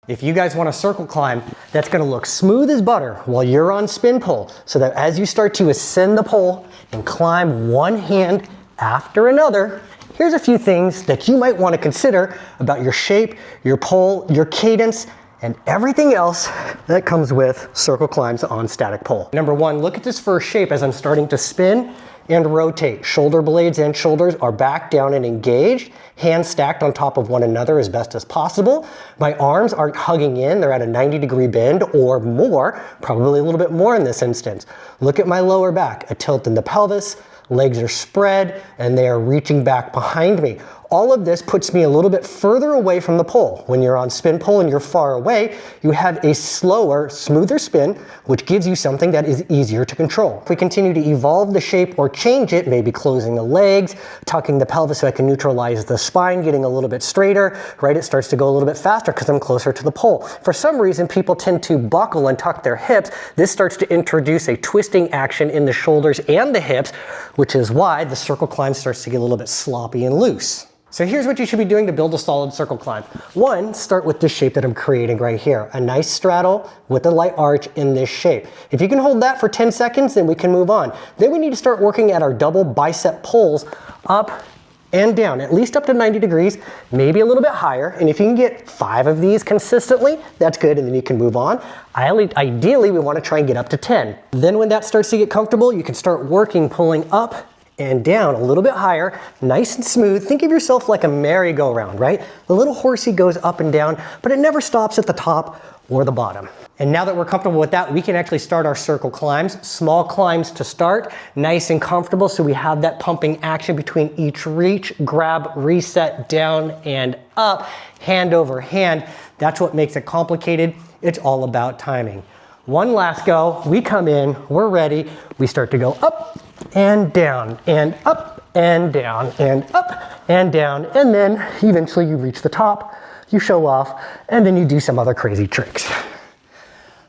If you guys want a circle climb that's gonna look smooth as butter while you're on spin pole, so that as you start to ascend the pole and climb one hand after another, here's a few things that you might wanna consider about your shape, your pole, your cadence, and everything else that comes with circle climbs on static pole. Number one, look at this first shape as I'm starting to spin and rotate. Shoulder blades and shoulders are back, down, and engaged. Hands stacked on top of one another as best as possible. My arms aren't hugging in, they're at a 90-degree bend or more, probably a little bit more in this instance. Look at my lower back, a tilt in the pelvis, legs are spread, and they are reaching back behind me. All of this puts me a little bit further away from the pole. When you're on spin pole and you're far away, you have a slower, smoother spin, which gives you something that is easier to control. If we continue to evolve the shape or change it, maybe closing the legs, tucking the pelvis so I can neutralize the spine, getting a little bit straighter, right? It starts to go a little bit faster because I'm closer to the pole. For some reason, people tend to buckle and tuck their hips. This starts to introduce a twisting action in the shoulders and the hips, which is why the circle climb starts to get a little bit sloppy and loose. So here's what you should be doing to build a solid circle climb. One, start with this shape that I'm creating right here. A nice straddle with a light arch in this shape. If you can hold that for 10 seconds, then we can move on. Then we need to start working at our double bicep pulls up and down, at least up to 90 degrees, maybe a little bit higher. And if you can get 5 of these consistently, that's good, and then you can move on. Ideally, we want to try and get up to 10. Then when that starts to get comfortable, you can start working, pulling up and down a little bit higher, nice and smooth. Think of yourself like a merry-go-round, right? The little horsey goes up and down, but it never stops at the top or the bottom. And now that we're comfortable with that, we can actually start our circle climbs. Small climbs to start, nice and comfortable, so we have that pumping action between each reach, grab, reset, down and up, hand over hand. That's what makes it complicated. It's all about timing. One last go, we come in, we're ready, we start to go up and down and up and down and up and down, and then eventually you reach the top, you show off, and then you do some other crazy tricks.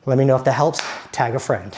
Let me know if that helps, tag a friend.